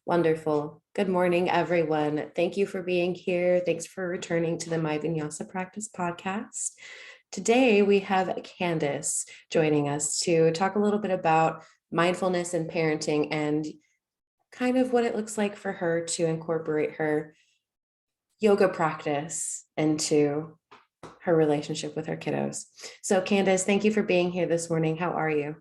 Wonderful. Good morning, everyone. Thank you for being here. Thanks for returning to the My Vinyasa Practice podcast. Today, we have Candice joining us to talk a little bit about mindfulness and parenting and kind of what it looks like for her to incorporate her yoga practice into her relationship with her kiddos. So, Candice, thank you for being here this morning. How are you?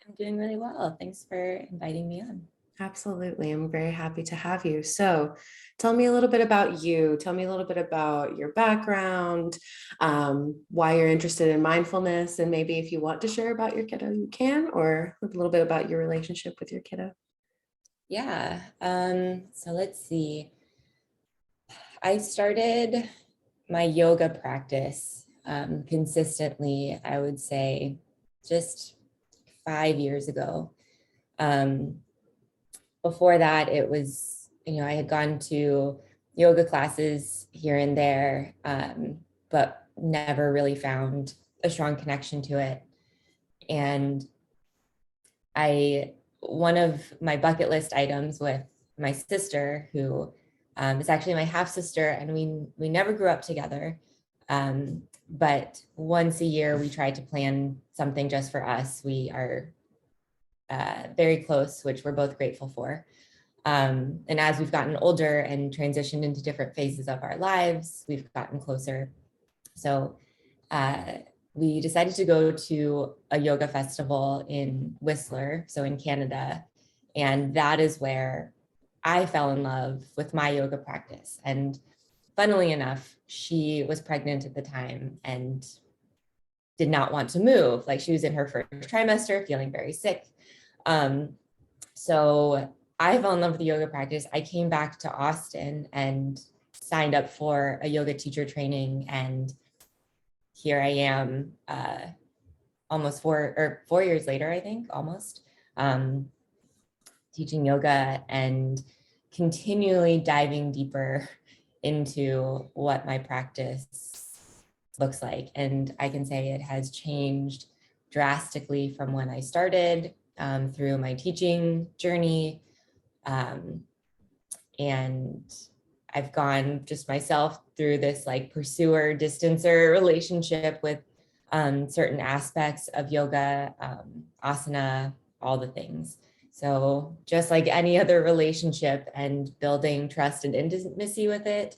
I'm doing really well. Thanks for inviting me on. Absolutely. I'm very happy to have you. So tell me a little bit about you. Tell me a little bit about your background, why you're interested in mindfulness, and maybe if you want to share about your kiddo, you can, or a little bit about your relationship with your kiddo. Yeah. So let's see. I started my yoga practice consistently, I would say, just 5 years ago. Before that, it was, I had gone to yoga classes here and there, but never really found a strong connection to it. And one of my bucket list items with my sister, who is actually my half sister, and we never grew up together. But once a year, we try to plan something just for us. We are very close, which we're both grateful for. And as we've gotten older and transitioned into different phases of our lives, we've gotten closer. So we decided to go to a yoga festival in Whistler, so in Canada. And that is where I fell in love with my yoga practice. And funnily enough, she was pregnant at the time and did not want to move. Like, she was in her first trimester, feeling very sick. So I fell in love with the yoga practice. I came back to Austin and signed up for a yoga teacher training, and here I am almost 4 years later, I think, almost, teaching yoga and continually diving deeper into what my practice looks like. And I can say it has changed drastically from when I started through my teaching journey. And I've gone just myself through this like pursuer distancer relationship with certain aspects of yoga, asana, all the things. So just like any other relationship, and building trust and intimacy with it,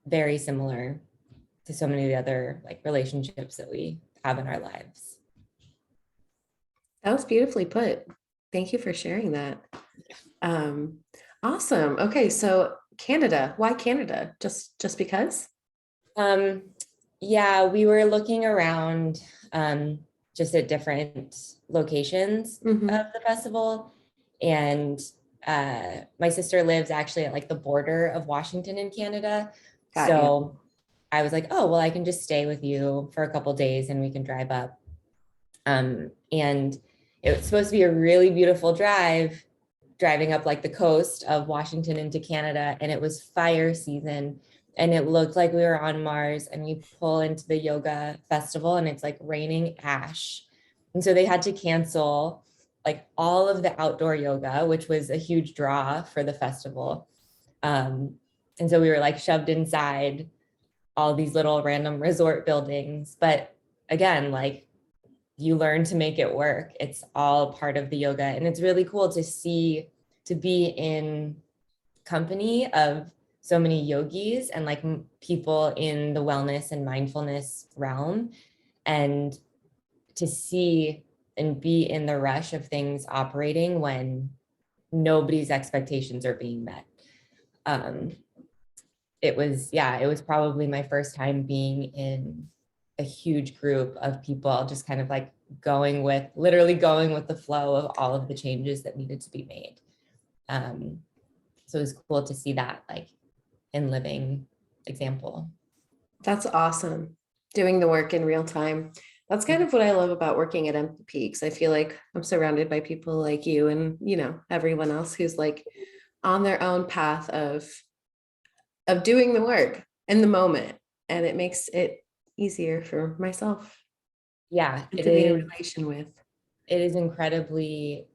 very similar to so many of the other like relationships that we have in our lives. That was beautifully put. Thank you for sharing that. Awesome. Okay, so Canada. Why Canada? Just because? Yeah, we were looking around just at different locations of the festival. And my sister lives actually at like the border of Washington and Canada. So I was like, oh, well, I can just stay with you for a couple of days and we can drive up. And it was supposed to be a really beautiful driving up like the coast of Washington into Canada. And it was fire season. And it looked like we were on Mars, and we pull into the yoga festival and it's like raining ash. And so they had to cancel like all of the outdoor yoga, which was a huge draw for the festival. And so we were like shoved inside all these little random resort buildings. But again, like, you learn to make it work. It's all part of the yoga. And it's really cool to be in company of so many yogis and like people in the wellness and mindfulness realm, and to see and be in the rush of things operating when nobody's expectations are being met. It was probably my first time being in a huge group of people, just kind of like literally going with the flow of all of the changes that needed to be made. So it was cool to see that like in living example. That's awesome. Doing the work in real time. That's kind of what I love about working at Empty Peaks. I feel like I'm surrounded by people like you and, everyone else who's like on their own path of doing the work in the moment. And it makes it easier for myself. Yeah, to be in a relation with. It is incredibly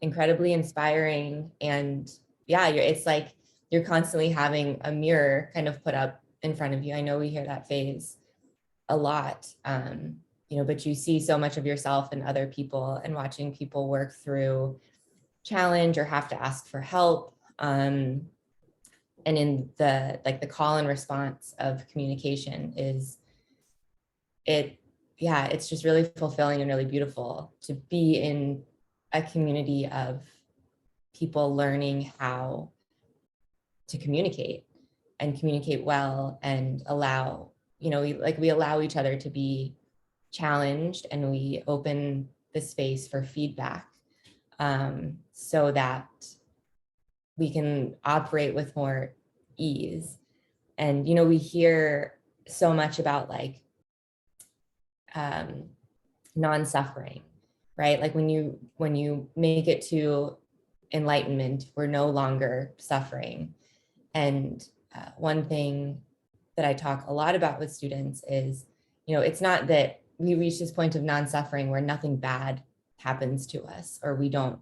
incredibly inspiring. And yeah, it's like you're constantly having a mirror kind of put up in front of you. I know we hear that phrase a lot, but you see so much of yourself in other people, and watching people work through challenge or have to ask for help. And in the call and response of communication it's just really fulfilling and really beautiful to be in a community of people learning how to communicate and communicate well, and allow, we allow each other to be challenged, and we open the space for feedback, so that we can operate with more ease. And, we hear so much about non-suffering, right? Like when you make it to enlightenment, we're no longer suffering. And one thing that I talk a lot about with students is, it's not that we reach this point of non-suffering where nothing bad happens to us, or we don't,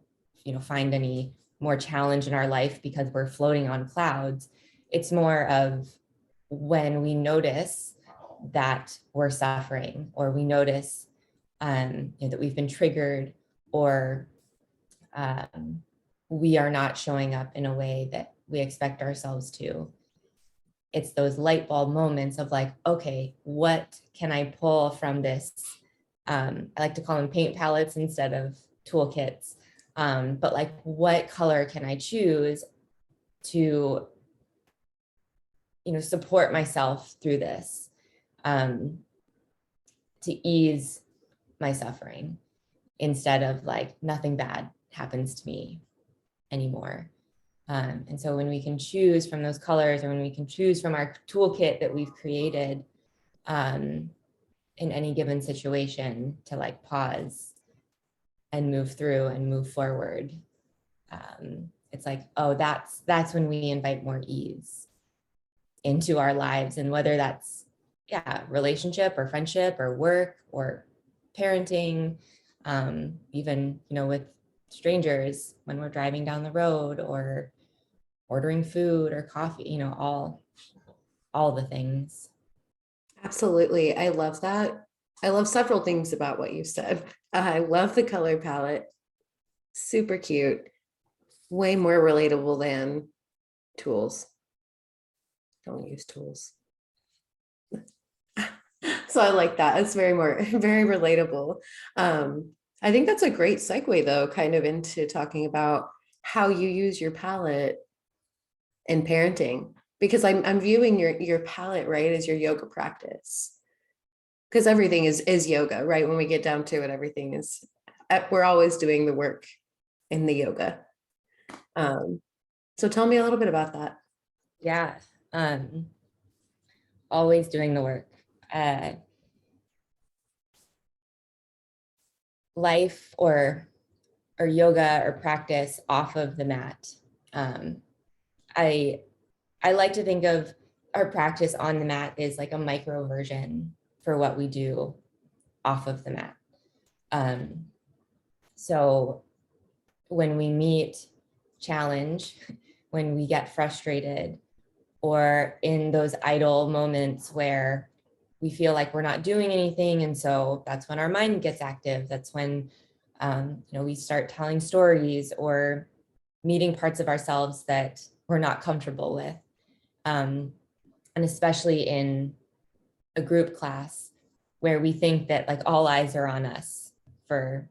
find any more challenge in our life because we're floating on clouds. It's more of when we notice that we're suffering, or we notice that we've been triggered, or we are not showing up in a way that we expect ourselves to. It's those light bulb moments of like, okay, what can I pull from this? I like to call them paint palettes instead of toolkits. But like, what color can I choose to, support myself through this, to ease my suffering, instead of like nothing bad happens to me anymore. And so when we can choose from those colors, or when we can choose from our toolkit that we've created in any given situation, to like pause and move through and move forward, it's like, oh, that's when we invite more ease into our lives. And whether that's relationship or friendship or work or parenting, even with strangers when we're driving down the road, or ordering food or coffee, all the things. Absolutely. I love that. I love several things about what you said. I love the color palette. Super cute. Way more relatable than tools. Don't use tools. So I like that. It's very relatable. I think that's a great segue though, kind of into talking about how you use your palette in parenting, because I'm viewing your palette, right, as your yoga practice. Because everything is yoga, right? When we get down to it, everything is, we're always doing the work in the yoga. So tell me a little bit about that. Yeah. Always doing the work. Life or yoga or practice off of the mat. I like to think of our practice on the mat is like a micro version for what we do off of the mat. So when we meet challenge, when we get frustrated, or in those idle moments where we feel like we're not doing anything, and so that's when our mind gets active. That's when we start telling stories or meeting parts of ourselves that we're not comfortable with. And especially in a group class where we think that like all eyes are on us for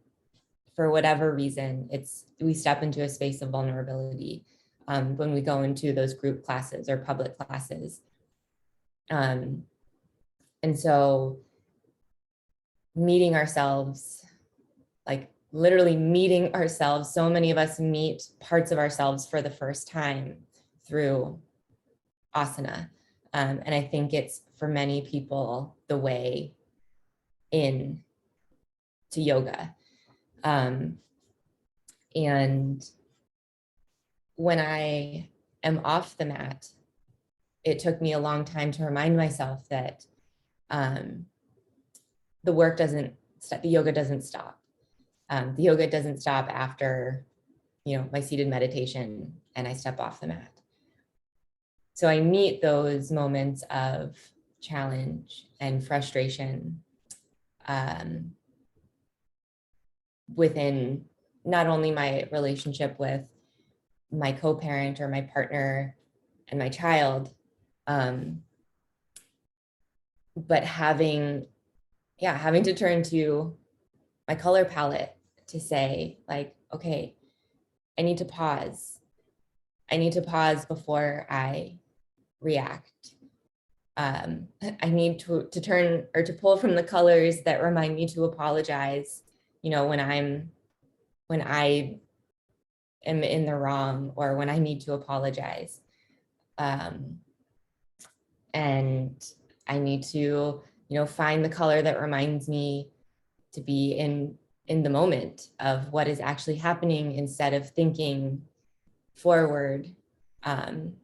whatever reason, we step into a space of vulnerability when we go into those group classes or public classes. And so meeting ourselves, like literally meeting ourselves, so many of us meet parts of ourselves for the first time through asana. And I think it's for many people the way in to yoga. And when I am off the mat, it took me a long time to remind myself that the work the yoga doesn't stop. The yoga doesn't stop after, my seated meditation and I step off the mat. So I meet those moments of challenge and frustration within not only my relationship with my co-parent or my partner and my child, but having to turn to my color palette to say, like, okay, I need to pause. I need to pause before I react. I need to turn or to pull from the colors that remind me to apologize, when I am in the wrong or when I need to apologize. And I need to, find the color that reminds me to be in the moment of what is actually happening instead of thinking forward, and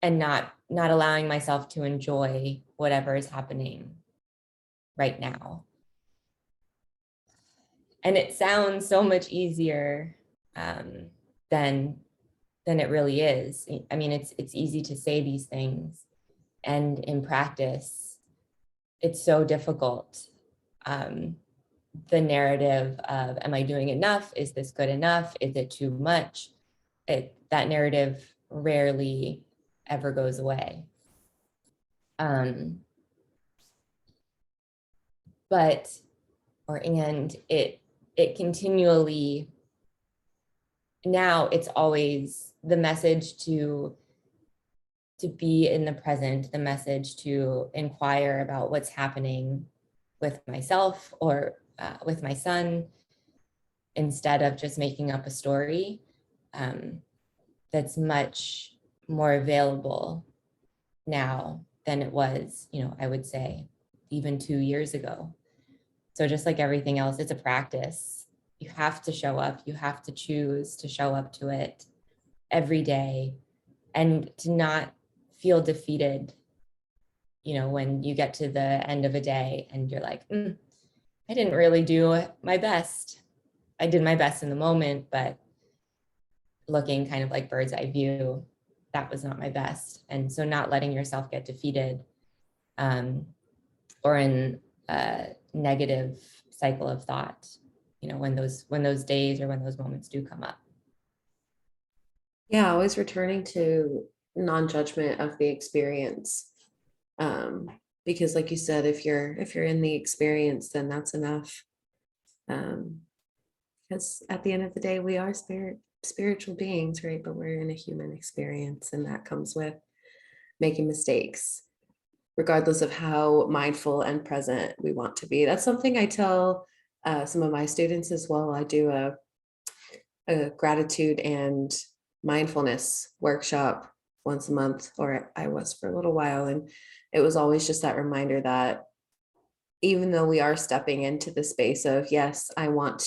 not allowing myself to enjoy whatever is happening right now. And it sounds so much easier than it really is. I mean, it's easy to say these things, and in practice, it's so difficult. The narrative of, am I doing enough? Is this good enough? Is it too much? That narrative rarely ever goes away. It continually, now it's always the message to be in the present, the message to inquire about what's happening with myself or with my son, instead of just making up a story, that's much more available now than it was, I would say even 2 years ago. So just like everything else, it's a practice. You have to show up. You have to choose to show up to it every day, and to not feel defeated, when you get to the end of a day and you're like, I didn't really do my best. I did my best in the moment, but looking kind of like bird's eye view, that was not my best. And so not letting yourself get defeated, or in a negative cycle of thought, when those days or when those moments do come up. Yeah, always returning to non-judgment of the experience. Because like you said, if you're in the experience, then that's enough. Because at the end of the day, we are spiritual beings, right? But we're in a human experience, and that comes with making mistakes, regardless of how mindful and present we want to be. That's something I tell some of my students as well. I do a gratitude and mindfulness workshop once a month, or I was for a little while. And it was always just that reminder that even though we are stepping into the space of, yes, I'm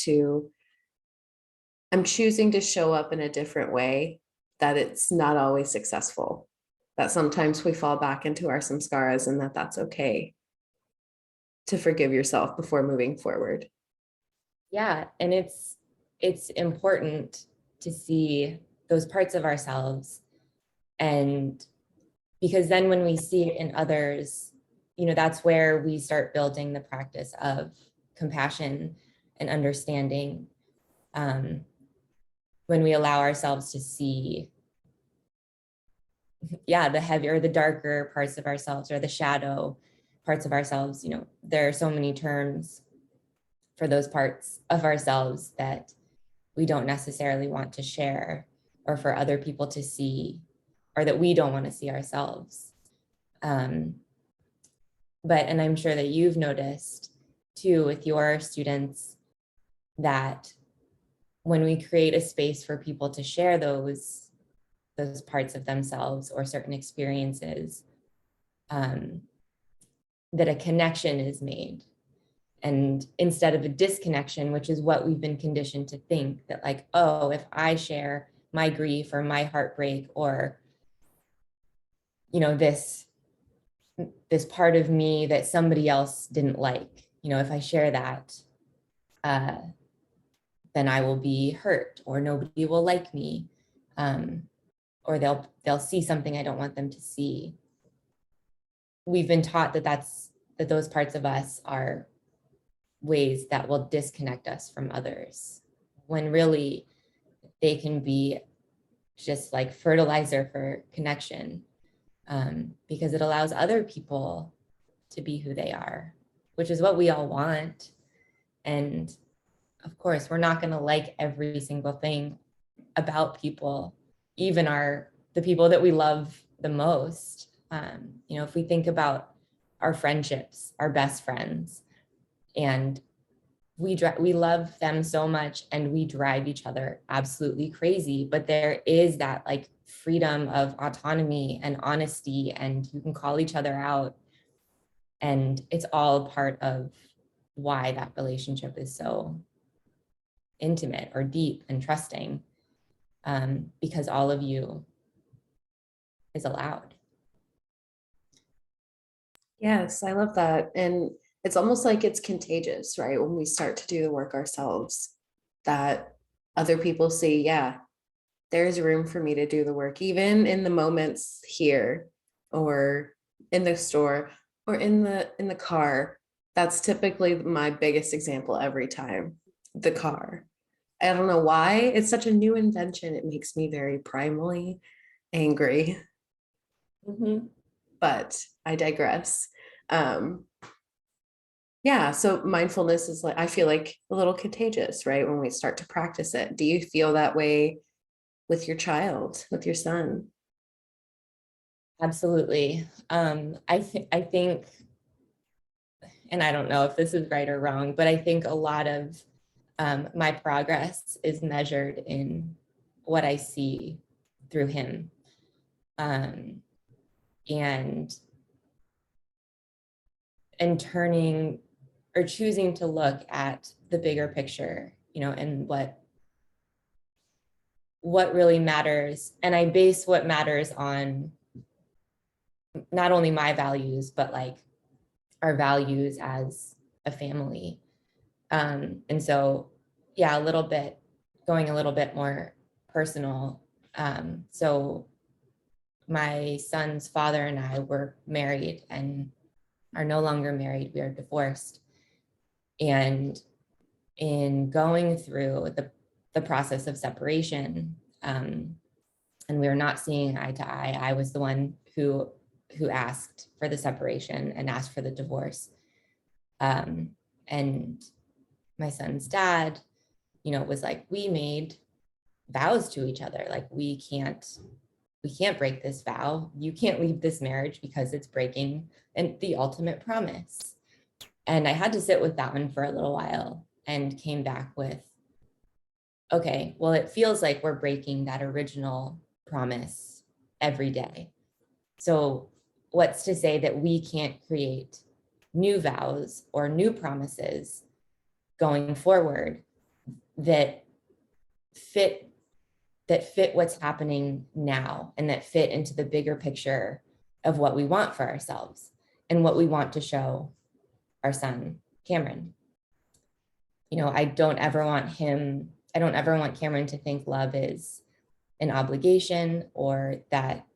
choosing to show up in a different way, that it's not always successful, that sometimes we fall back into our samskaras, and that's okay to forgive yourself before moving forward. Yeah, and it's important to see those parts of ourselves, and because then when we see it in others, that's where we start building the practice of compassion and understanding, when we allow ourselves to see, the heavier, the darker parts of ourselves, or the shadow parts of ourselves. There are so many terms for those parts of ourselves that we don't necessarily want to share, or for other people to see, or that we don't want to see ourselves. And I'm sure that you've noticed too with your students, that when we create a space for people to share those parts of themselves or certain experiences, that a connection is made. And instead of a disconnection, which is what we've been conditioned to think, that like, oh, if I share my grief or my heartbreak, or, this part of me that somebody else didn't like, if I share that, then I will be hurt, or nobody will like me, or they'll see something I don't want them to see. We've been taught that those parts of us are ways that will disconnect us from others, when really they can be just like fertilizer for connection, because it allows other people to be who they are, which is what we all want. And of course, we're not going to like every single thing about people, even the people that we love the most. If we think about our friendships, our best friends, and we love them so much and we drive each other absolutely crazy, but there is that like freedom of autonomy and honesty, and you can call each other out, and it's all part of why that relationship is so intimate or deep and trusting, because all of you is allowed. Yes, I love that. And it's almost like it's contagious, right? When we start to do the work ourselves, that other people see, yeah, there's room for me to do the work, even in the moments here or in the store or in the car. That's typically my biggest example every time. The car. I don't know why. It's such a new invention. It makes me very primally angry. Mm-hmm. But I digress. Yeah, so mindfulness is like, I feel like a little contagious, right? When we start to practice it. Do you feel that way with your child, with your son? Absolutely. I think, and I don't know if this is right or wrong, but I think a lot of my progress is measured in what I see through him, and turning or choosing to look at the bigger picture, and what really matters. And I base what matters on not only my values, but like our values as a family. And so, yeah, going a little bit more personal. So my son's father and I were married and are no longer married. We are divorced. And in going through the process of separation, and we were not seeing eye to eye, I was the one who asked for the separation and asked for the divorce. And my son's dad, was like, we made vows to each other. Like, we can't break this vow. You can't leave this marriage because it's breaking the ultimate promise. And I had to sit with that one for a little while and came back with, okay, well, it feels like we're breaking that original promise every day. So what's to say that we can't create new vows or new promises going forward that fit what's happening now, and that fit into the bigger picture of what we want for ourselves and what we want to show our son, Cameron. I don't ever want Cameron to think love is an obligation, or that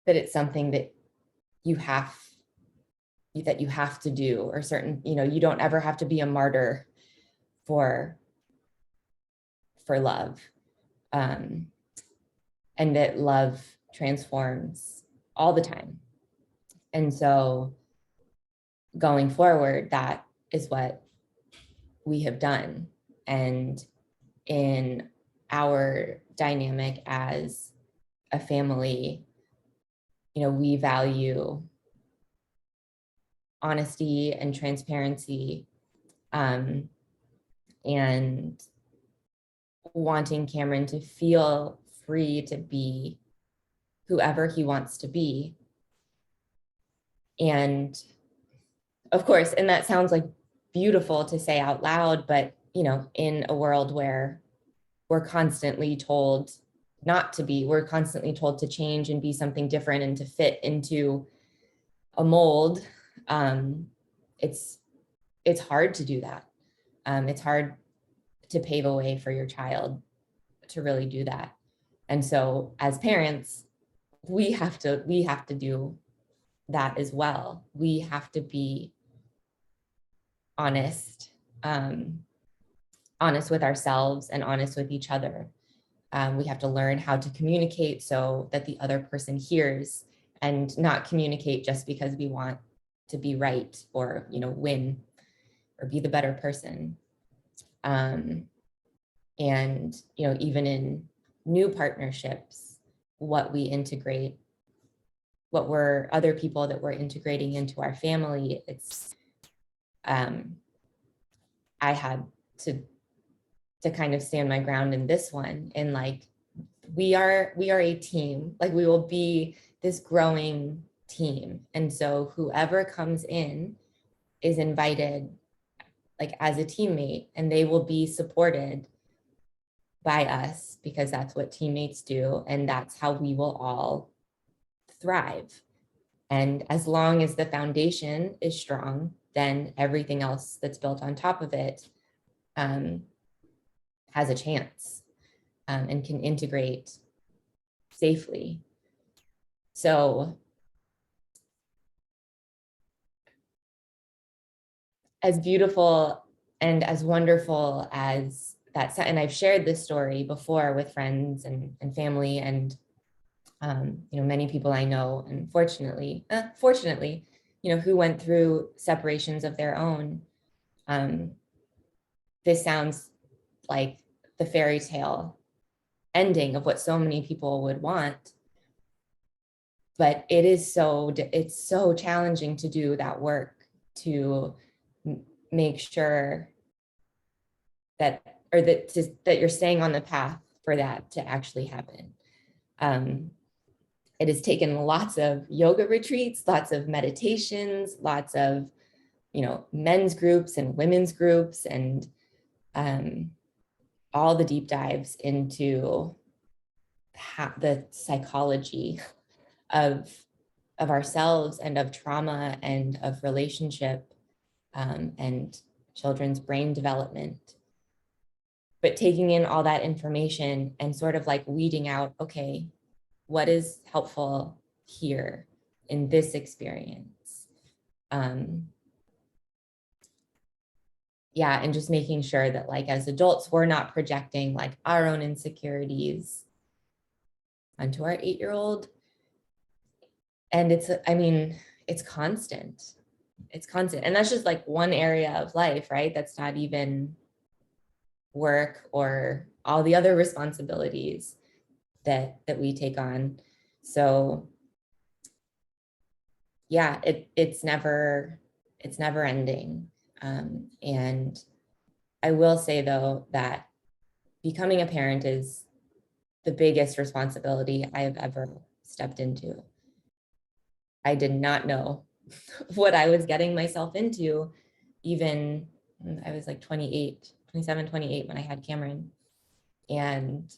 it's something that you have to do, or certain, you don't ever have to be a martyr for love, and that love transforms all the time. And so going forward, that is what we have done. And in our dynamic as a family, we value honesty and transparency, and wanting Cameron to feel free to be whoever he wants to be. And of course, and that sounds like beautiful to say out loud, but in a world where we're constantly told not to be, we're constantly told to change and be something different and to fit into a mold, it's it's hard to do that. It's hard to pave a way for your child to really do that. And so as parents, we have to do that as well. We have to be honest, honest with ourselves and honest with each other. We have to learn how to communicate so that the other person hears, and not communicate just because we want to be right or, win or be the better person. And, even in new partnerships, what we integrate, what we're other people that we're integrating into our family, it's, I had to kind of stand my ground in this one. And like, we are a team, like we will be this growing team. And so whoever comes in is invited like as a teammate, and they will be supported by us because that's what teammates do. And that's how we will all thrive. And as long as the foundation is strong, then everything else that's built on top of it has a chance and can integrate safely. So as beautiful and as wonderful as that, and I've shared this story before with friends and family and many people I know, and fortunately, who went through separations of their own. This sounds like the fairy tale ending of what so many people would want, but it's so challenging to do that work, to make sure that you're staying on the path for that to actually happen. It has taken lots of yoga retreats, lots of meditations, lots of, men's groups and women's groups, and all the deep dives into the psychology of ourselves and of trauma and of relationship and children's brain development. But taking in all that information and sort of like weeding out, okay, what is helpful here in this experience? And just making sure that like as adults, we're not projecting like our own insecurities onto our 8-year-old. And it's constant. It's constant. And that's just like one area of life, right? That's not even work or all the other responsibilities that we take on. So yeah, it's never ending. And I will say though that becoming a parent is the biggest responsibility I have ever stepped into. I did not know what I was getting myself into. Even I was like 27, 28 when I had Cameron, and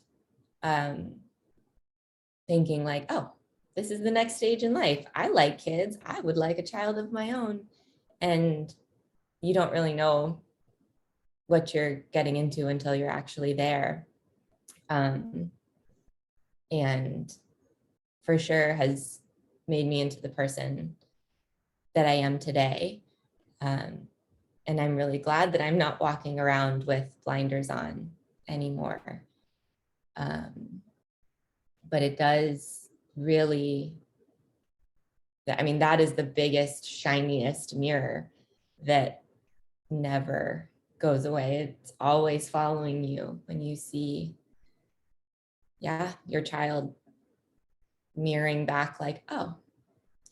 thinking like, oh, this is the next stage in life. I like kids. I would like a child of my own. And you don't really know what you're getting into until you're actually there. And for sure has made me into the person that I am today. And I'm really glad that I'm not walking around with blinders on anymore. But it does really, that is the biggest, shiniest mirror that never goes away. It's always following you when you see, your child mirroring back like, oh,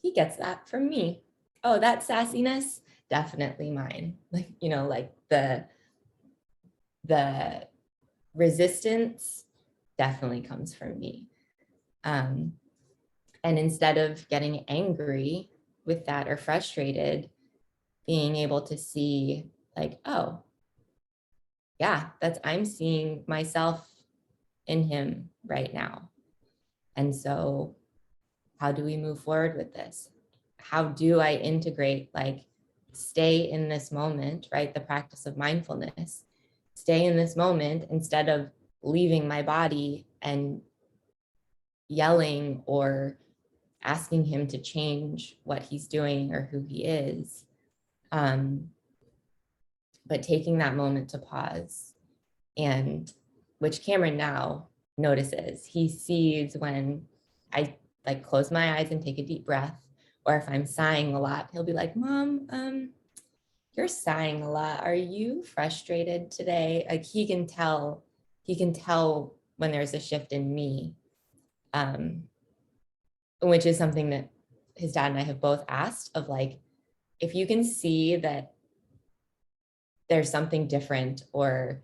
he gets that from me. Oh, that sassiness, definitely mine. Like, like the resistance definitely comes from me. And instead of getting angry with that or frustrated, being able to see like, oh, yeah, I'm seeing myself in him right now. And so how do we move forward with this? How do I integrate like stay in this moment, right? The practice of mindfulness, stay in this moment instead of leaving my body and yelling or asking him to change what he's doing or who he is. But taking that moment to pause, and which Cameron now notices. He sees when I like close my eyes and take a deep breath, or if I'm sighing a lot, he'll be like, Mom, you're sighing a lot. Are you frustrated today? Like he can tell when there's a shift in me, which is something that his dad and I have both asked of, like, if you can see that there's something different, or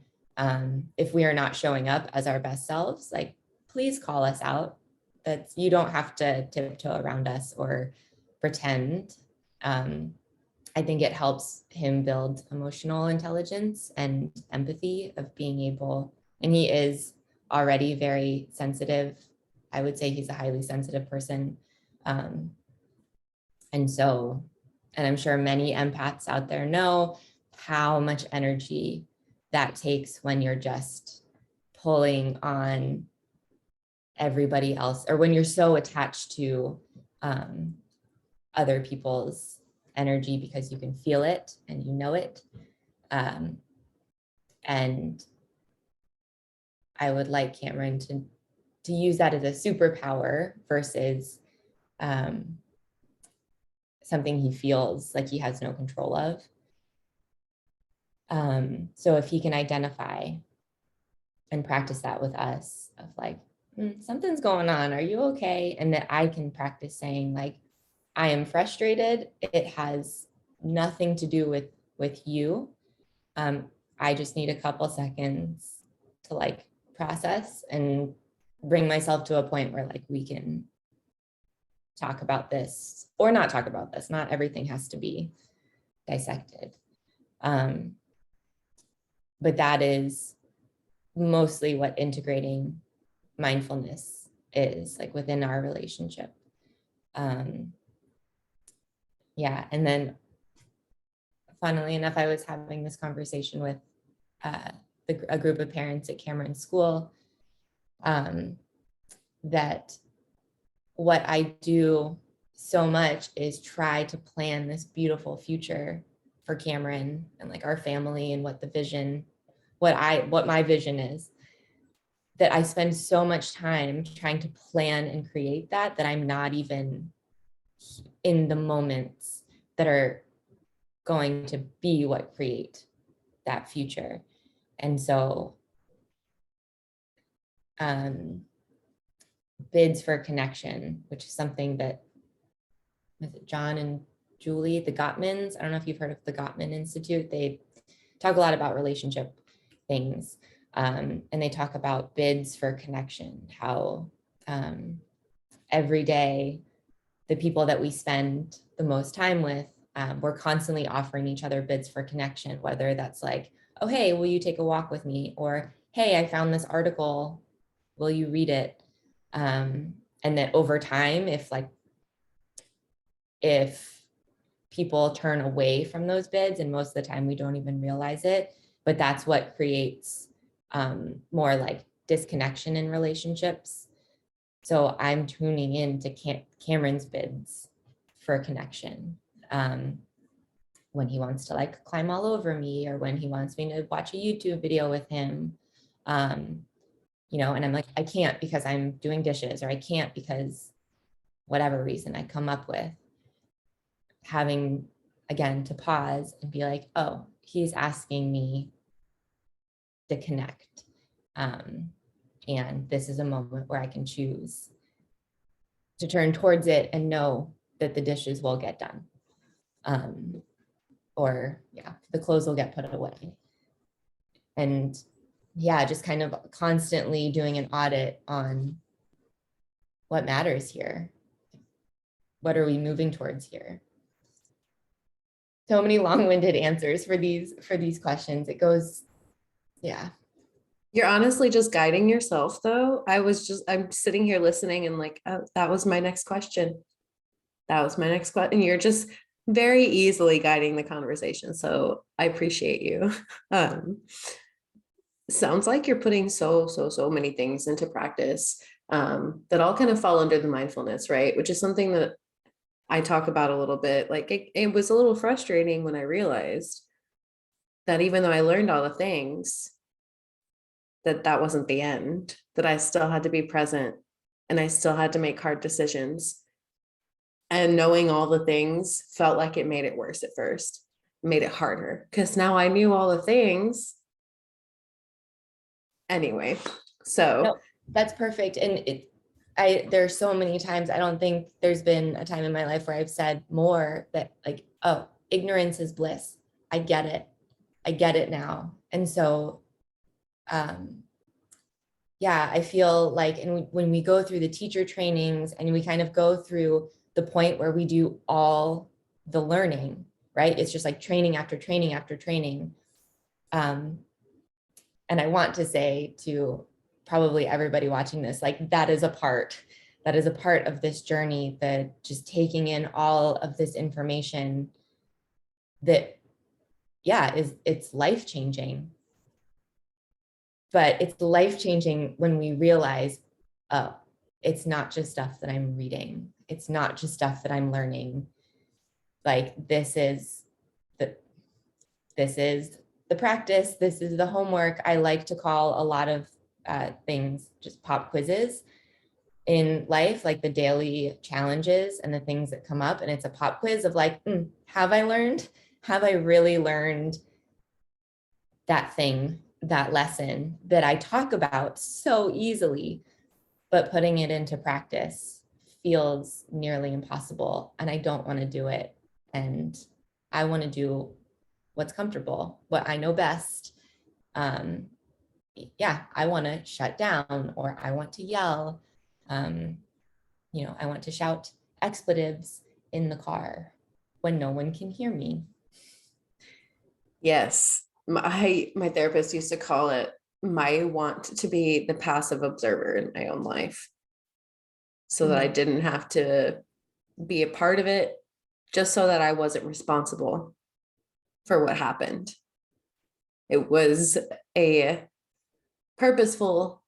if we are not showing up as our best selves, like, please call us out. That's, you don't have to tiptoe around us or pretend. I think it helps him build emotional intelligence and empathy of being able, and he is already very sensitive. I would say he's a highly sensitive person. And I'm sure many empaths out there know how much energy that takes when you're just pulling on everybody else, or when you're so attached to other people's energy because you can feel it and you know it. And I would like Cameron to use that as a superpower versus something he feels like he has no control of. So if he can identify and practice that with us of like, something's going on, are you okay? And that I can practice saying, like, I am frustrated. It has nothing to do with you. I just need a couple seconds to like process and bring myself to a point where like we can talk about this or not talk about this. Not everything has to be dissected. But that is mostly what integrating mindfulness is like within our relationship. Yeah. And then funnily enough, I was having this conversation with a group of parents at Cameron's school, that what I do so much is try to plan this beautiful future for Cameron and like our family, and what the vision, what my vision is, that I spend so much time trying to plan and create that I'm not even in the moments that are going to be what create that future. And so bids for connection, which is something that, was it John and Julie, the Gottmans? I don't know if you've heard of the Gottman Institute. They talk a lot about relationship things. And they talk about bids for connection, how every day, the people that we spend the most time with, we're constantly offering each other bids for connection, whether that's like, oh, hey, will you take a walk with me? Or, hey, I found this article, will you read it? And that over time, if people turn away from those bids, and most of the time we don't even realize it, but that's what creates more like disconnection in relationships. So I'm tuning in to Cameron's bids for connection. When he wants to like climb all over me, or when he wants me to watch a YouTube video with him, you know, and I'm like, I can't because I'm doing dishes, or I can't because whatever reason I come up with. Having, again, to pause and be like, oh, he's asking me to connect. And this is a moment where I can choose to turn towards it and know that the dishes will get done. Or yeah, the clothes will get put away. And yeah, just kind of constantly doing an audit on what matters here. What are we moving towards here? So many long-winded answers for these questions. It goes, yeah. You're honestly just guiding yourself though. I'm sitting here listening and like, oh, that was my next question. That was my next question. And you're just very easily guiding the conversation. So I appreciate you. Um, sounds like you're putting so many things into practice that all kind of fall under the mindfulness, right? Which is something that I talk about a little bit. Like it was a little frustrating when I realized that even though I learned all the things, that wasn't the end, that I still had to be present and I still had to make hard decisions. And knowing all the things felt like it made it worse at first, made it harder because now I knew all the things anyway. So No, that's perfect. And there's so many times, I don't think there's been a time in my life where I've said more that like, oh, ignorance is bliss. I get it. I get it now. And so, yeah, I feel like, and when we go through the teacher trainings and we kind of go through the point where we do all the learning, right? It's just like training after training after training. And I want to say to probably everybody watching this, like that is a part of this journey, that just taking in all of this information that, yeah, it's life-changing. But it's life-changing when we realize, oh, it's not just stuff that I'm reading. It's not just stuff that I'm learning. Like this is the practice. This is the homework. I like to call a lot of things just pop quizzes in life, like the daily challenges and the things that come up. And it's a pop quiz of like, have I really learned that thing, that lesson that I talk about so easily, but putting it into practice feels nearly impossible. And I don't want to do it. And I want to do what's comfortable, what I know best. Yeah, I want to shut down, or I want to yell. I want to shout expletives in the car when no one can hear me. yes, my therapist used to call it my want to be the passive observer in my own life so that I didn't have to be a part of it, just so that I wasn't responsible for what happened. It was a purposeful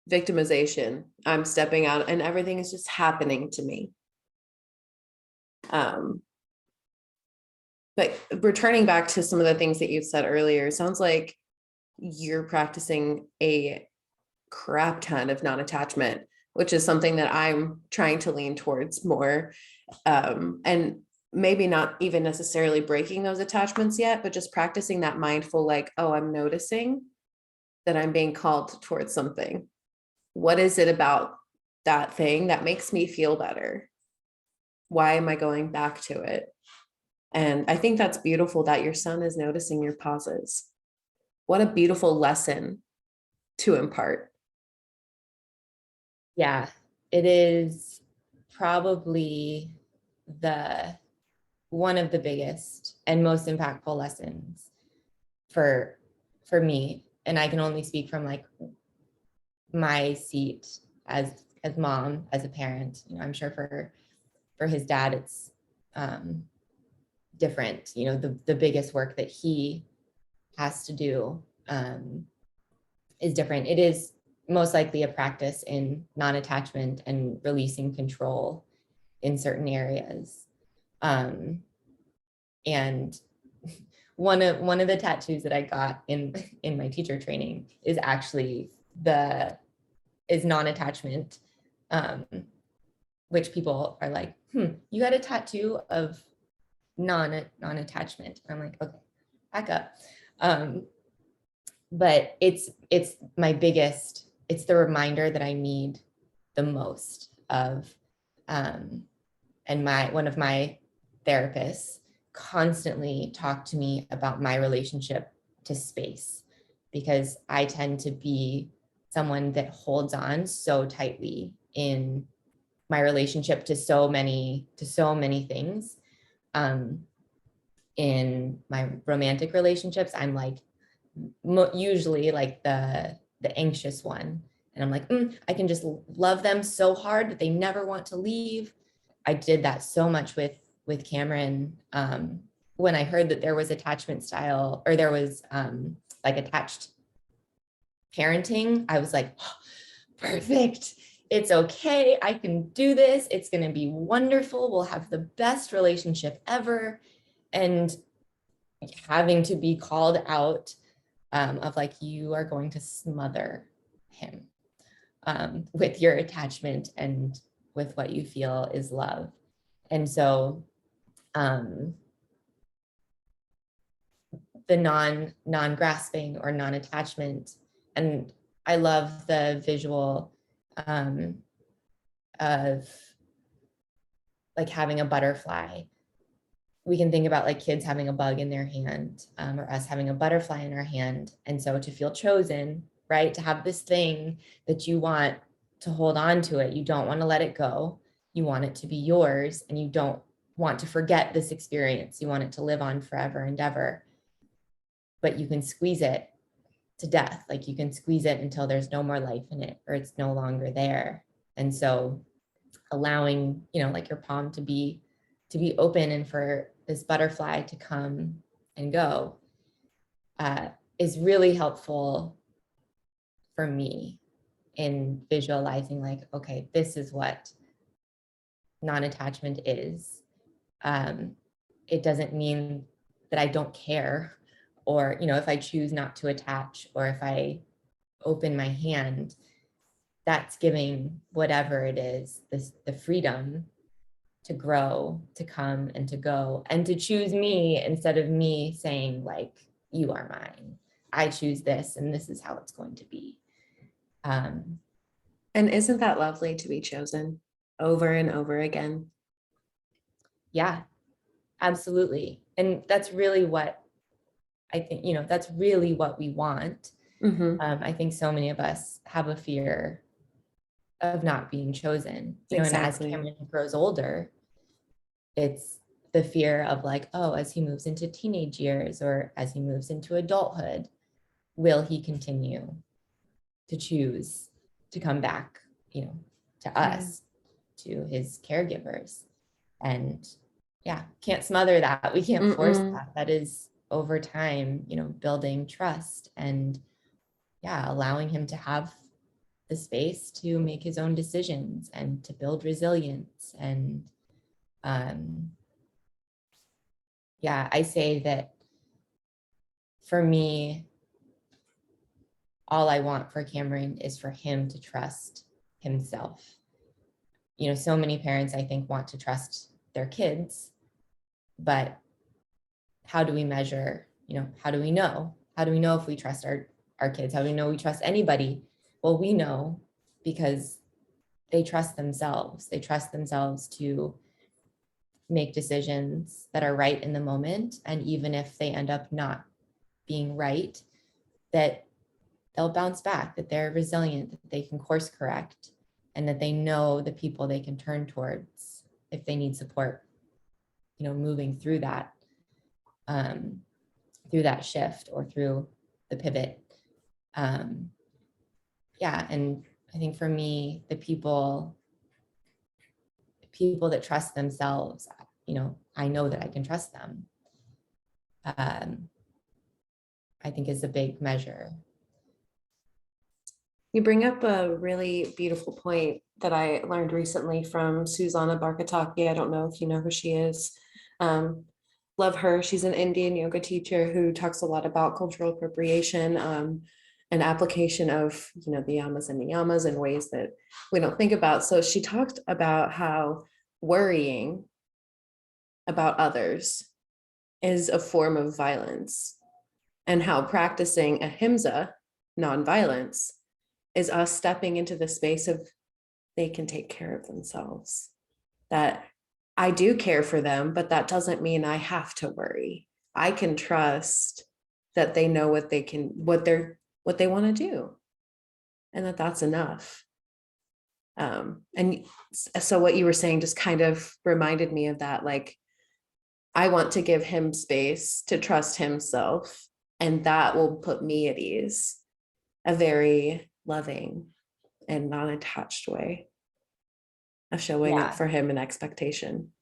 victimization. I'm stepping out and everything is just happening to me. But returning back to some of the things that you said earlier, it sounds like you're practicing a crap ton of non-attachment, which is something that I'm trying to lean towards more. And maybe not even necessarily breaking those attachments yet, but just practicing that mindful, like, oh, I'm noticing that I'm being called towards something. What is it about that thing that makes me feel better? Why am I going back to it? And I think that's beautiful that your son is noticing your pauses. What a beautiful lesson to impart. Yeah, it is probably one of the biggest and most impactful lessons for me. And I can only speak from like my seat as mom, as a parent. I'm sure for his dad, it's different. The biggest work that he has to do is different. It is most likely a practice in non-attachment and releasing control in certain areas. And one of the tattoos that I got in my teacher training is actually is non-attachment, which people are like, you got a tattoo of non-attachment. I'm like, okay, back up. But it's my biggest, it's the reminder that I need the most of, and one of my therapists constantly talked to me about my relationship to space, because I tend to be someone that holds on so tightly in my relationship to so many things. In my romantic relationships, I'm like usually like the anxious one, and I'm like, I can just love them so hard that they never want to leave. I did that so much with with Cameron, when I heard that there was attachment style, or there was like attached parenting, I was like, oh, perfect. It's okay. I can do this. It's going to be wonderful. We'll have the best relationship ever. And having to be called out of like, you are going to smother him with your attachment and with what you feel is love. And so the non-grasping or non-attachment. And I love the visual of like having a butterfly. We can think about like kids having a bug in their hand, or us having a butterfly in our hand. And so to feel chosen, right? To have this thing that you want to hold on to it. You don't want to let it go. You want it to be yours, and you don't want to forget this experience. You want it to live on forever and ever. But you can squeeze it to death. Like you can squeeze it until there's no more life in it, or it's no longer there. And so allowing, you know, like your palm to be open, and for this butterfly to come and go is really helpful for me in visualizing like, okay, this is what non-attachment is. It doesn't mean that I don't care, or, you know, if I choose not to attach, or if I open my hand, that's giving whatever it is the freedom to grow, to come and to go, and to choose me instead of me saying like, you are mine. I choose this, and this is how it's going to be. And isn't that lovely to be chosen over and over again? Yeah, absolutely. And that's really what I think, you know, that's really what we want. I think so many of us have a fear of not being chosen, you know, Exactly. and as Cameron grows older, it's the fear of like, oh, as he moves into teenage years, or as he moves into adulthood, will he continue to choose to come back, you know, to us, to his caregivers? And yeah, can't smother that. We can't force that. That is over time, you know, building trust, and yeah, allowing him to have the space to make his own decisions and to build resilience. And yeah, I say that for me, all I want for Cameron is for him to trust himself. You know, so many parents, I think, want to trust their kids, but how do we measure, you know, how do we know? How do we know if we trust our kids? How do we know we trust anybody? Well, we know because they trust themselves. They trust themselves to make decisions that are right in the moment. And even if they end up not being right, that they'll bounce back, that they're resilient, that they can course correct, and that they know the people they can turn towards if they need support, you know, moving through that shift or through the pivot. Yeah, and I think for me, the people that trust themselves, you know, I know that I can trust them. I think is a big measure. You bring up a really beautiful point that I learned recently from Susanna Barkataki. I don't know if you know who she is. Love her. She's an Indian yoga teacher who talks a lot about cultural appropriation and application of, you know, the yamas and niyamas in ways that we don't think about. So she talked about how worrying about others is a form of violence, and how practicing ahimsa, nonviolence, is us stepping into the space of they can take care of themselves. That I do care for them, but that doesn't mean I have to worry. I can trust that they know what they want to do, and that's enough. And so what you were saying just kind of reminded me of that. Like, I want to give him space to trust himself, and that will put me at ease. A very loving and non-attached way of showing up Yeah. for him in expectation.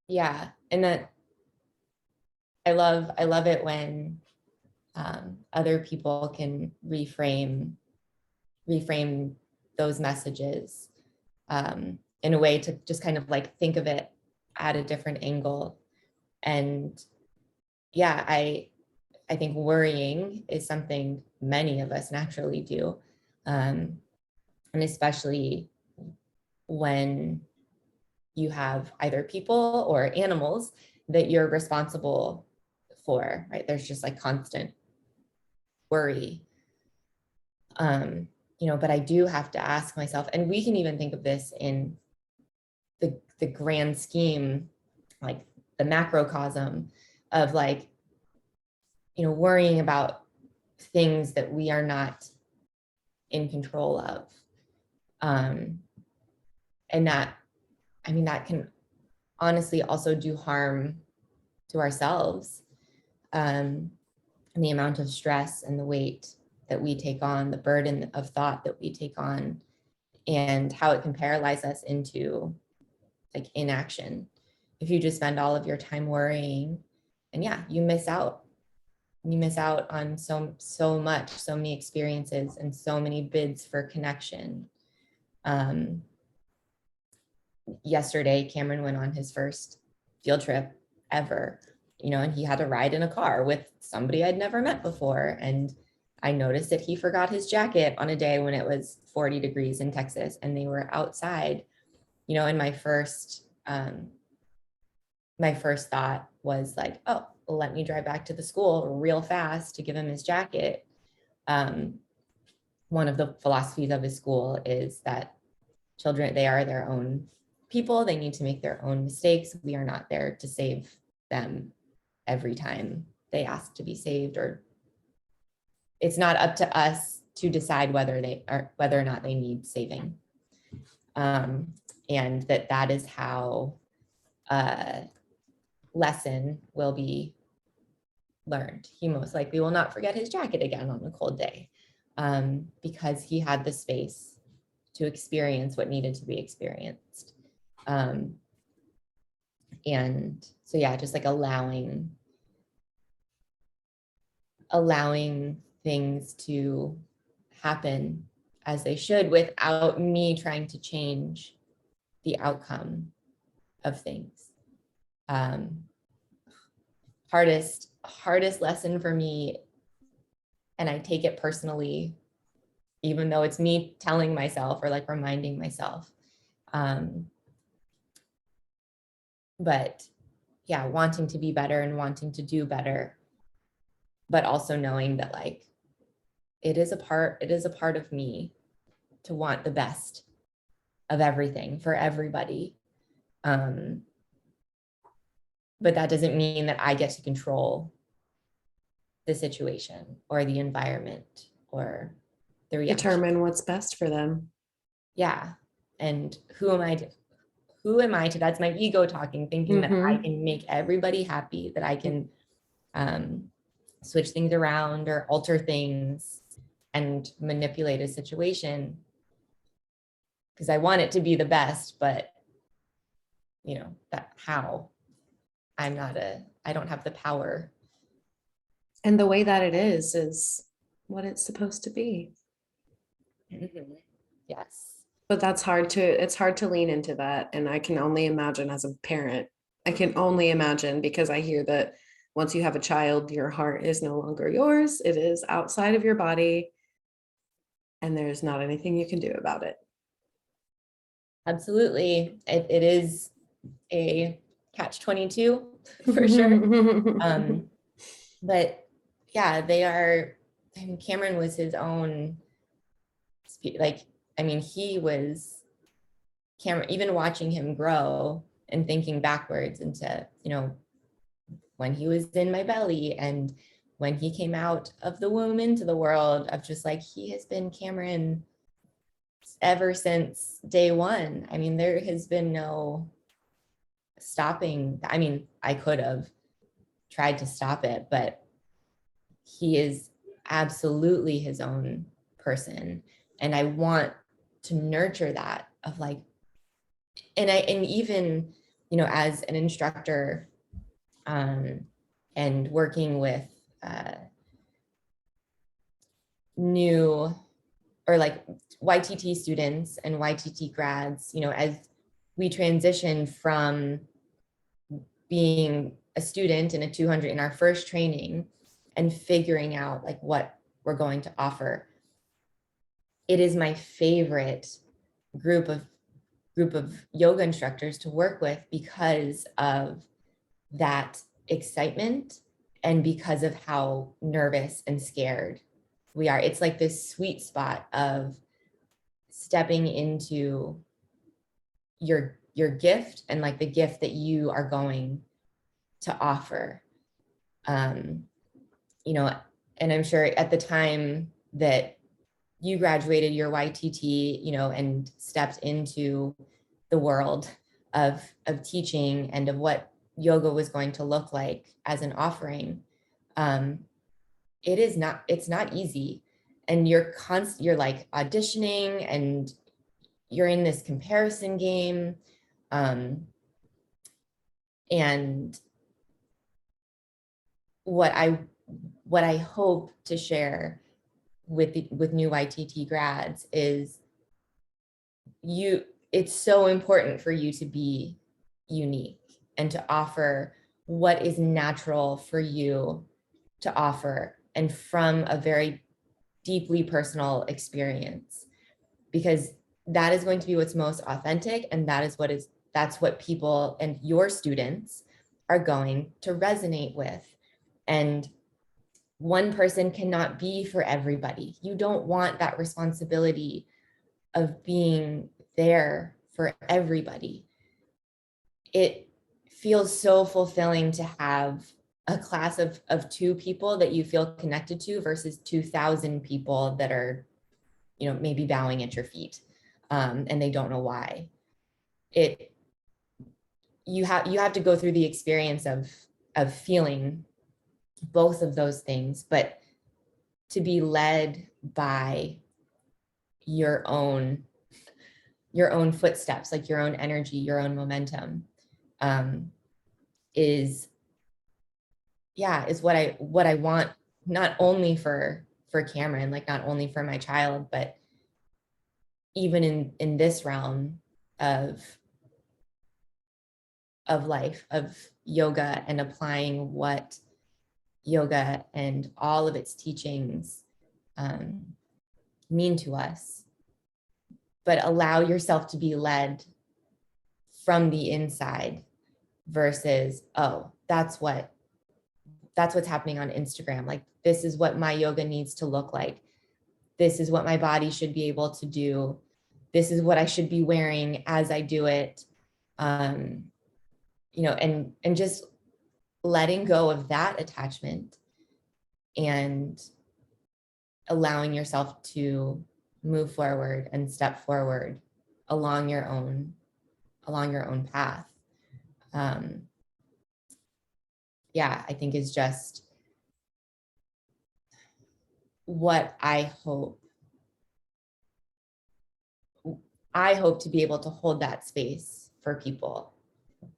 Yeah. And that I love it when other people can reframe those messages in a way to just kind of like think of it at a different angle. And yeah, I think worrying is something many of us naturally do. And especially when you have either people or animals that you're responsible for, right? There's just like constant worry. But I do have to ask myself, and we can even think of this in the grand scheme, like the macrocosm of like, worrying about things that we are not in control of. And that can honestly also do harm to ourselves. And the amount of stress and the weight that we take on, the burden of thought that we take on, and how it can paralyze us into like inaction. If you just spend all of your time worrying, and yeah, you miss out. You miss out on so much, so many experiences, and so many bids for connection. Yesterday, Cameron went on his first field trip ever, and he had to ride in a car with somebody I'd never met before. And I noticed that he forgot his jacket on a day when it was 40 degrees in Texas and they were outside, and my first thought was like, oh, well, let me drive back to the school real fast to give him his jacket. One of the philosophies of his school is that children, they are their own people. They need to make their own mistakes. We are not there to save them every time they ask to be saved, or it's not up to us to decide whether or not they need saving. And that is how lesson will be learned. He most likely will not forget his jacket again on a cold day, because he had the space to experience what needed to be experienced. And so, yeah, just like allowing things to happen as they should without me trying to change the outcome of things. Hardest lesson for me, and I take it personally, even though it's me telling myself or like reminding myself. But yeah, wanting to be better and wanting to do better, but also knowing that like it is a part of me to want the best of everything for everybody. But that doesn't mean that I get to control the situation or the environment or the reaction. Determine what's best for them. Yeah. And who am I to, that's my ego talking, thinking that I can make everybody happy, that I can switch things around or alter things and manipulate a situation because I want it to be the best, but that how I don't have the power. And the way that it is what it's supposed to be. Mm-hmm. Yes. But it's hard to lean into that. And I can only imagine as a parent, I can only imagine, because I hear that once you have a child, your heart is no longer yours. It is outside of your body. And there's not anything you can do about it. Absolutely. It is a catch-22 for sure. But yeah, Cameron was his own, he was Cameron, even watching him grow and thinking backwards into, when he was in my belly and when he came out of the womb into the world, of just like, he has been Cameron ever since day one. There has been no stopping. I could have tried to stop it, but he is absolutely his own person. And I want to nurture that of like, and even as an instructor, and working with new or like YTT students and YTT grads, as we transition from being a student in a 200 in our first training and figuring out like what we're going to offer. It is my favorite group of yoga instructors to work with because of that excitement and because of how nervous and scared we are. It's like this sweet spot of stepping into your gift and like the gift that you are going to offer. And I'm sure at the time that you graduated your YTT, and stepped into the world of teaching and of what yoga was going to look like as an offering, it's not easy. And you're like auditioning and you're in this comparison game. And what I hope to share with new YTT grads is it's so important for you to be unique and to offer what is natural for you to offer and from a very deeply personal experience, because that is going to be what's most authentic, and that's what people and your students are going to resonate with. And one person cannot be for everybody. You don't want that responsibility of being there for everybody. It feels so fulfilling to have a class of 2 people that you feel connected to versus 2,000 people that are, maybe bowing at your feet, and they don't know why. You have to go through the experience of feeling both of those things, but to be led by your own footsteps, like your own energy, your own momentum, is what I want, not only for Cameron, like not only for my child, but even in this realm of life, of yoga, and applying what yoga and all of its teachings mean to us. But allow yourself to be led from the inside versus, oh, that's what's happening on Instagram. Like, this is what my yoga needs to look like. This is what my body should be able to do. This is what I should be wearing as I do it. And just letting go of that attachment and allowing yourself to move forward and step forward along your own path. I think is just what I hope to be able to hold that space for people.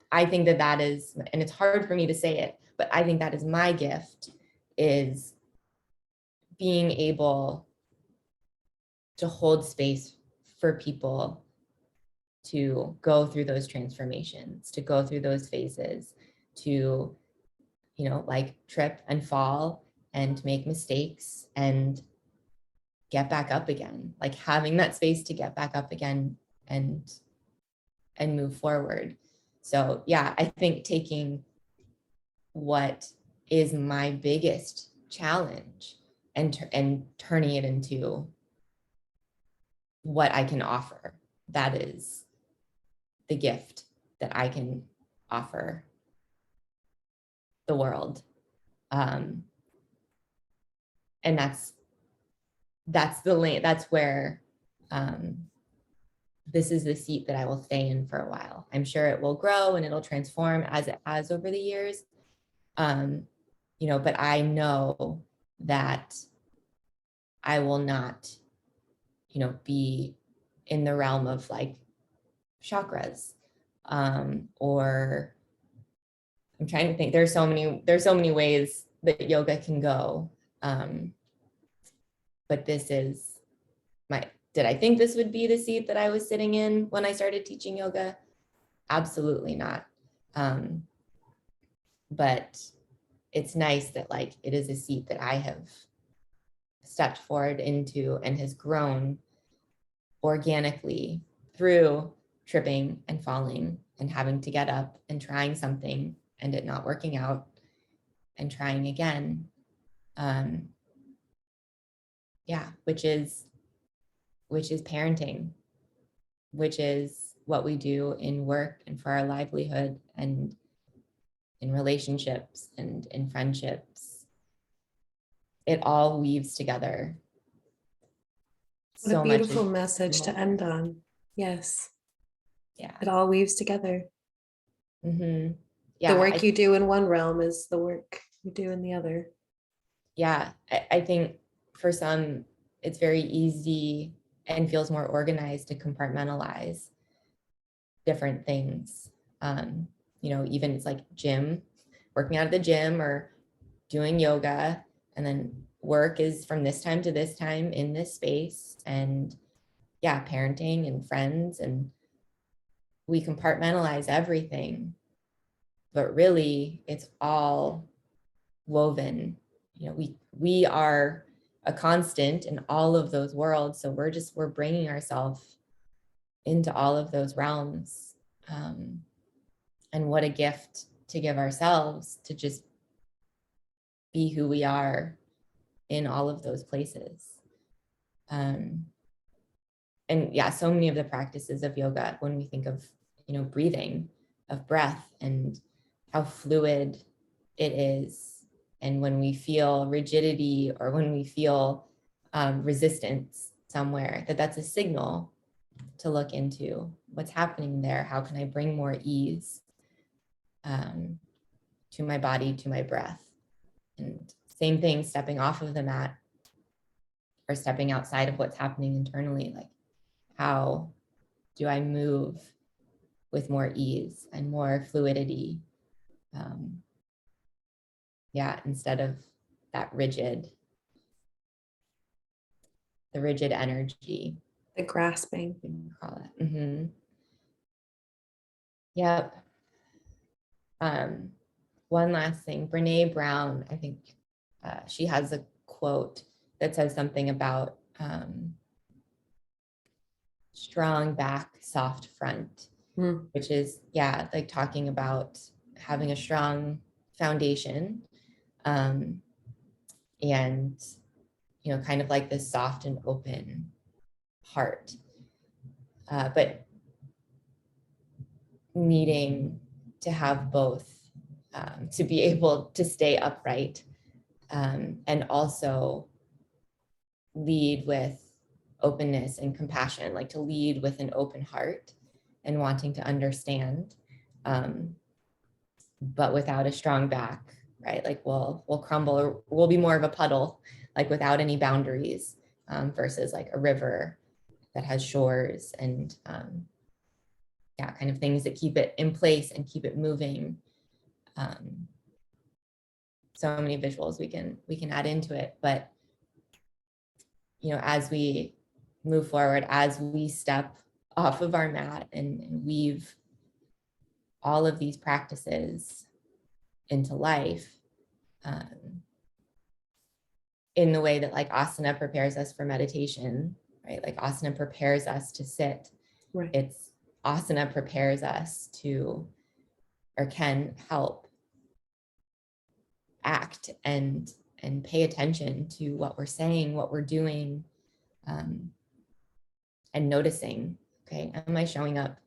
I think that is, and it's hard for me to say it, but I think that is my gift, is being able to hold space for people to go through those transformations, to go through those phases, to, like trip and fall and make mistakes and get back up again, like having that space to get back up again and move forward. So I think taking what is my biggest challenge and turning it into what I can offer, that is the gift that I can offer the world. And that's the lane, that's where this is the seat that I will stay in for a while. I'm sure it will grow and it'll transform as it has over the years. But I know that I will not, be in the realm of like chakras. or I'm trying to think, there's so many ways that yoga can go. But this is did I think this would be the seat that I was sitting in when I started teaching yoga? Absolutely not. But it's nice that like it is a seat that I have stepped forward into and has grown organically through tripping and falling and having to get up and trying something and it not working out and trying again. Yeah, which is parenting, which is what we do in work and for our livelihood and in relationships and in friendships. It all weaves together. What a So much beautiful is message to similar. end on. Yes. Yeah. It all weaves together. Mm-hmm. Yeah. The work you do in one realm is the work you do in the other. Yeah. I think for some, it's very easy and feels more organized to compartmentalize different things. Even it's like gym, working out at the gym or doing yoga, and then work is from this time to this time in this space, and yeah, parenting and friends, and we compartmentalize everything, but really it's all woven. We are a constant in all of those worlds, so we're bringing ourselves into all of those realms. And what a gift to give ourselves to just be who we are in all of those places. And yeah, so many of the practices of yoga, when we think of, breathing, of breath and how fluid it is. And when we feel rigidity or when we feel resistance somewhere, that's a signal to look into what's happening there. How can I bring more ease to my body, to my breath? And same thing, stepping off of the mat or stepping outside of what's happening internally. Like, how do I move with more ease and more fluidity? Instead of that rigid energy. The grasping. Call it. Mm-hmm. Yep. One last thing, Brene Brown, I think she has a quote that says something about strong back, soft front, which is, like talking about having a strong foundation, and, kind of like this soft and open heart, but needing to have both, to be able to stay upright, and also lead with openness and compassion, like to lead with an open heart and wanting to understand, but without a strong back, right? Like we'll crumble, or we'll be more of a puddle, like without any boundaries, versus like a river that has shores and kind of things that keep it in place and keep it moving. So many visuals we can add into it, but as we move forward, as we step off of our mat and weave all of these practices into life, in the way that like asana prepares us for meditation, right? Like asana prepares us to sit. Right. It's asana prepares us to, or can help act and pay attention to what we're saying, what we're doing, and noticing, okay, am I showing up?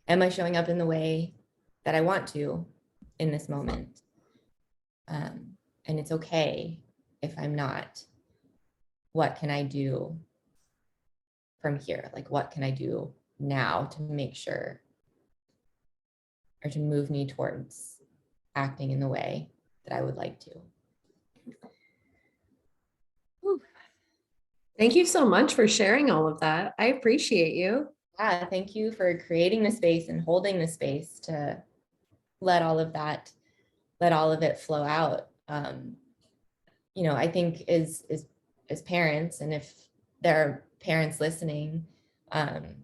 Am I showing up in the way that I want to in this moment? And it's okay if I'm not. What can I do from here? Like, what can I do now to make sure, or to move me towards acting in the way that I would like to? Thank you so much for sharing all of that. I appreciate you. Yeah, thank you for creating the space and holding the space to let all of that, let all of it flow out. I think as parents, and if there are parents listening, and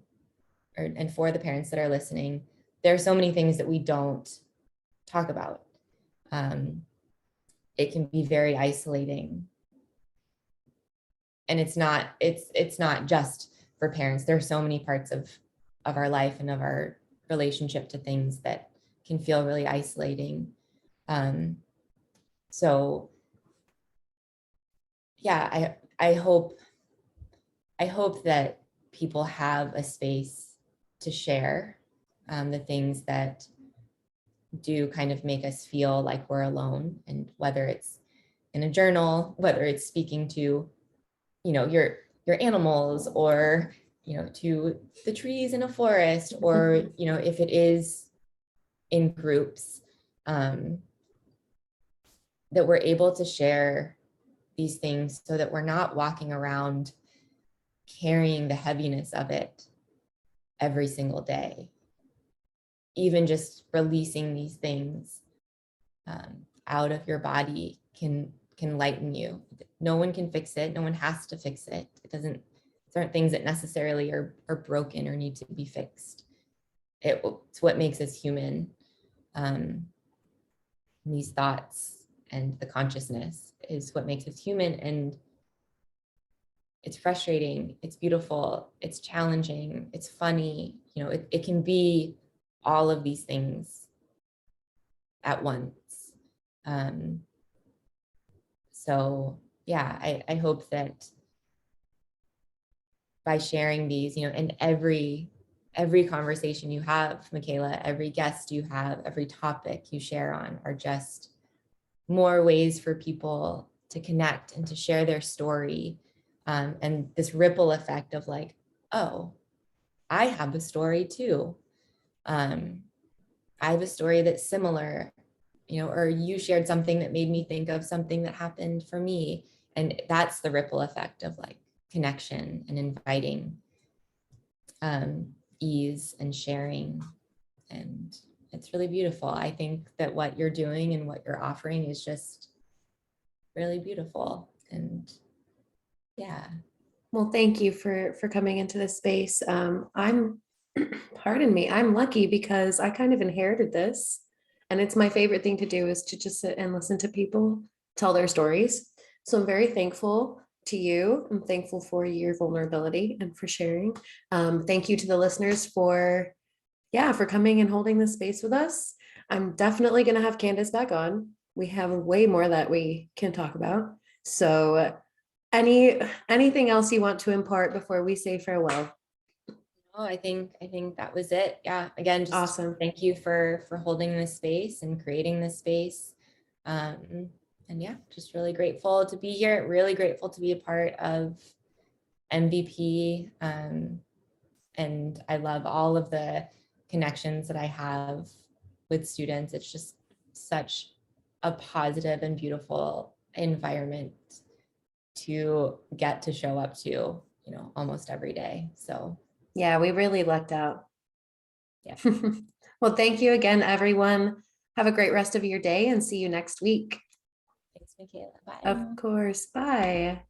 for the parents that are listening, there are so many things that we don't talk about. It can be very isolating, and it's not just for parents. There are so many parts of our life and of our relationship to things that can feel really isolating. So yeah, I hope that people have a space to share the things that do kind of make us feel like we're alone, and whether it's in a journal, whether it's speaking to, your animals, or, to the trees in a forest, or, if it is in groups, that we're able to share these things so that we're not walking around carrying the heaviness of it every single day. Even just releasing these things out of your body can lighten you. No one can fix it. No one has to fix it. These aren't things that necessarily are broken or need to be fixed. It's what makes us human. These thoughts and the consciousness is what makes us human. And it's frustrating, it's beautiful, it's challenging, it's funny. It can be all of these things at once. So yeah, I hope that by sharing these, and every conversation you have, Micaela, every guest you have, every topic you share on are just more ways for people to connect and to share their story. And this ripple effect of like, oh, I have a story too. I have a story that's similar, or you shared something that made me think of something that happened for me. And that's the ripple effect of like connection and inviting ease and sharing. And it's really beautiful. I think that what you're doing and what you're offering is just really beautiful. And yeah. Well, thank you for coming into this space. I'm, pardon me, I'm lucky because I kind of inherited this, and it's my favorite thing to do is to just sit and listen to people tell their stories. So I'm very thankful to you. I'm thankful for your vulnerability and for sharing. Thank you to the listeners for coming and holding this space with us. I'm definitely going to have Candice back on. We have way more that we can talk about. So anything else you want to impart before we say farewell? Oh, I think that was it. Yeah. Again, just Awesome. thank you for holding this space and creating this space. And yeah, just really grateful to be here. Really grateful to be a part of MVP. And I love all of the connections that I have with students. It's just such a positive and beautiful environment to get to show up to, almost every day. So Yeah, we really lucked out. yeah. Well, thank you again, everyone. Have a great rest of your day and see you next week. Thanks, Micaela. Bye. Of course. Bye.